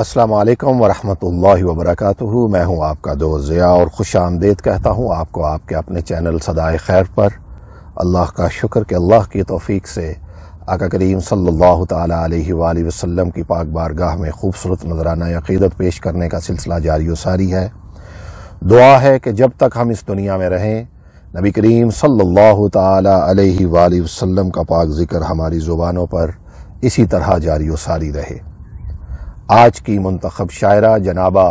السلام علیکم ورحمۃ اللہ وبرکاتہ۔ میں ہوں آپ کا دوست ضیاء اور خوش آمدید کہتا ہوں آپ کو آپ کے اپنے چینل صدائے خیر پر۔ اللہ کا شکر کہ اللہ کی توفیق سے آقا کریم صلی اللہ تعالیٰ علیہ وآلہ وسلم کی پاک بارگاہ میں خوبصورت نذرانہ عقیدت پیش کرنے کا سلسلہ جاری و ساری ہے۔ دعا ہے کہ جب تک ہم اس دنیا میں رہیں نبی کریم صلی اللہ تعالیٰ علیہ وآلہ وسلم کا پاک ذکر ہماری زبانوں پر اسی طرح جاری و ساری رہے۔ آج کی منتخب شاعرہ جنابہ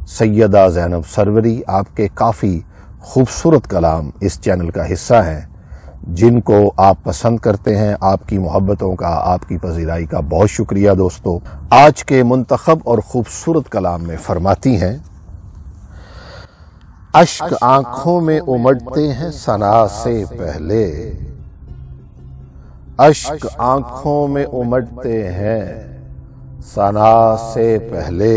سیدہ زینب سروری، آپ کے کافی خوبصورت کلام اس چینل کا حصہ ہیں جن کو آپ پسند کرتے ہیں۔ آپ کی محبتوں کا، آپ کی پذیرائی کا بہت شکریہ دوستو۔ آج کے منتخب اور خوبصورت کلام میں فرماتی ہیں، اشک آنکھوں میں امڑتے ہیں ثنا سے پہلے، اشک آنکھوں میں امڑتے ہیں ثنا سے پہلے،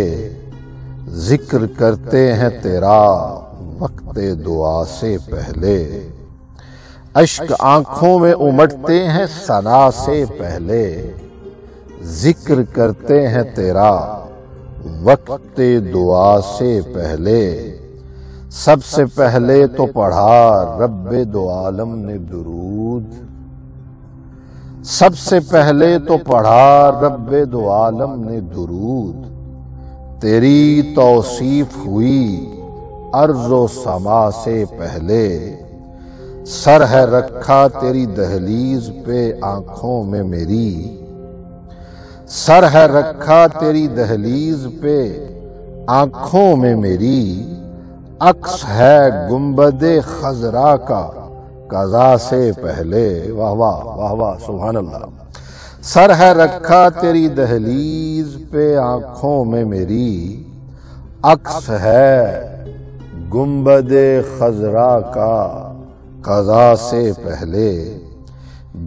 ذکر کرتے ہیں تیرا وقت دعا سے پہلے، اشک آنکھوں میں امڑتے ہیں ثنا سے پہلے، ذکر کرتے ہیں تیرا وقت دعا سے پہلے، سب سے پہلے تو پڑھا رب دو عالم نے درود، سب سے پہلے تو پڑھا رب دو عالم نے درود، تیری توصیف ہوئی ارض و سما سے پہلے، سر ہے رکھا تیری دہلیز پہ آنکھوں میں میری، سر ہے رکھا تیری دہلیز پہ آنکھوں میں میری، عکس ہے گنبد خضرا کا قضا سے پہلے۔ واہ واہ واہ واہ سبحان اللہ۔ سر ہے رکھا تیری دہلیز پہ آنکھوں میں میری، عکس ہے گنبد خضرا کا قضا سے پہلے،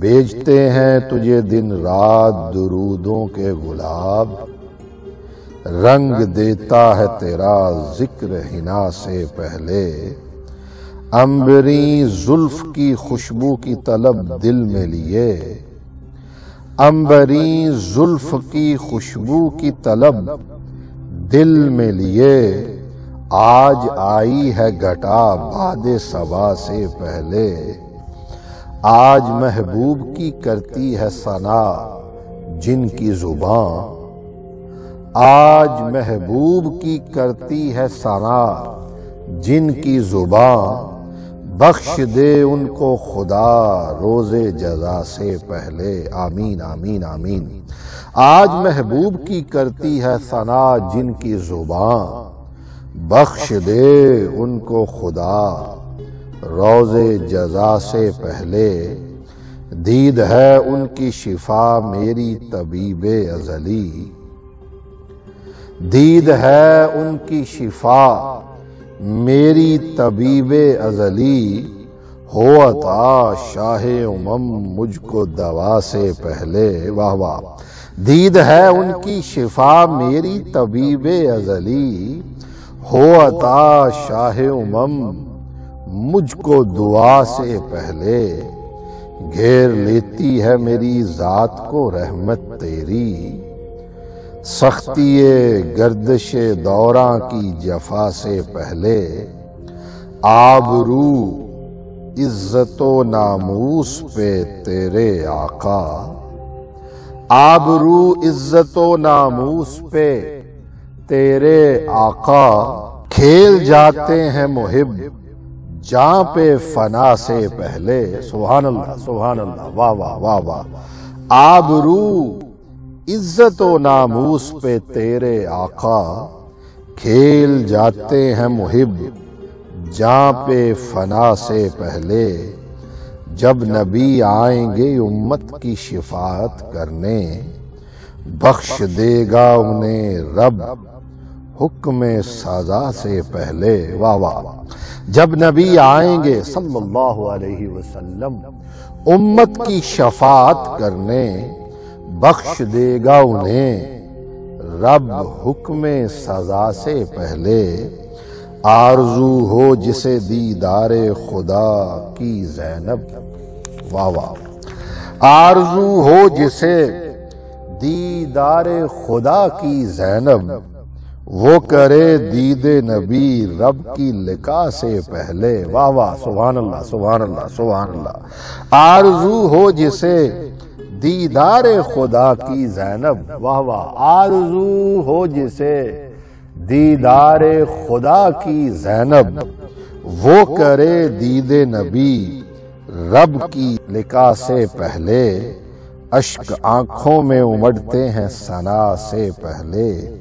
بیچتے ہیں تجھے دن رات درودوں کے گلاب، رنگ دیتا ہے تیرا ذکر حنا سے پہلے، عنبری زلف کی خوشبو کی طلب دل میں لیے، عنبری زلف کی خوشبو کی طلب دل میں لیے، آج آئی ہے گھٹا باد صبا سے پہلے، آج محبوب کی کرتی ہے ثنا جن کی زبان، آج محبوب کی کرتی ہے ثنا جن کی زبان، بخش دے ان کو خدا روز جزا سے پہلے۔ آمین آمین آمین۔ آج محبوب کی کرتی ہے ثنا جن کی زبان، بخش دے ان کو خدا روز جزا سے پہلے، دید ہے ان کی شفا میری طبیب ازلی، دید ہے ان کی شفا میری طبیب ازلی، ہو عطا شاہ امم مجھ کو دوا سے پہلے۔ واہ واہ۔ دید ہے ان کی شفا میری طبیب ازلی، ہو عطا شاہ امم مجھ کو دعا سے پہلے، گھیر لیتی ہے میری ذات کو رحمت تیری، سختی گردش دوراں کی جفا سے پہلے، آبرو عزت و ناموس پہ تیرے آقا، آبرو عزت و ناموس پہ تیرے آقا، کھیل جاتے ہیں محب جاں پہ فنا سے پہلے۔ سبحان اللہ سبحان اللہ واہ واہ واہ واہ۔ آبرو عزت و ناموس پہ تیرے آقا، کھیل جاتے ہیں محب جاں پہ فنا سے پہلے، جب نبی آئیں گے امت کی شفاعت کرنے، بخش دے گا انہیں رب حکم سزا سے پہلے۔ واہ واہ۔ جب نبی آئیں گے صلی اللہ علیہ وسلم امت کی شفاعت کرنے، بخش دے گا انہیں رب حکم سزا سے پہلے، آرزو ہو جسے دیدار خدا کی زینب، واہ واہ، آرزو ہو جسے دیدار خدا کی زینب، وہ کرے دید نبی رب کی لقا سے پہلے۔ واہ واہ، سبحان اللہ سبحان اللہ سبحان اللہ۔ آرزو ہو جسے دیدار خدا کی زینب، واہ واہ، آرزو ہو جسے دیدار خدا کی زینب، وہ کرے دید نبی رب کی لقا سے پہلے، اشک آنکھوں میں امڑتے ہیں ثنا سے پہلے،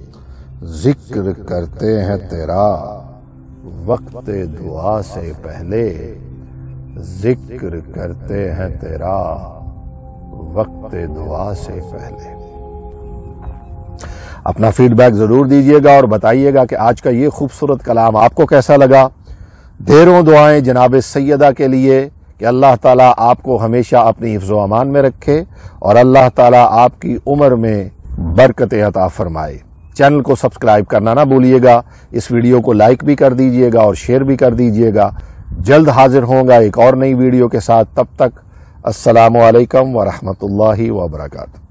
ذکر کرتے ہیں تیرا وقت دعا سے پہلے، ذکر کرتے ہیں تیرا وقت دعا سے پہلے۔ اپنا فیڈ بیک ضرور دیجئے گا اور بتائیے گا کہ آج کا یہ خوبصورت کلام آپ کو کیسا لگا۔ ڈھیروں دعائیں جناب سیدہ کے لیے کہ اللہ تعالیٰ آپ کو ہمیشہ اپنی حفظ و امان میں رکھے اور اللہ تعالیٰ آپ کی عمر میں برکت عطا فرمائے۔ چینل کو سبسکرائب کرنا نہ بھولیے گا، اس ویڈیو کو لائک بھی کر دیجئے گا اور شیئر بھی کر دیجئے گا۔ جلد حاضر ہوں گا ایک اور نئی ویڈیو کے ساتھ، تب تک السلام علیکم ورحمۃ اللہ وبرکاتہ۔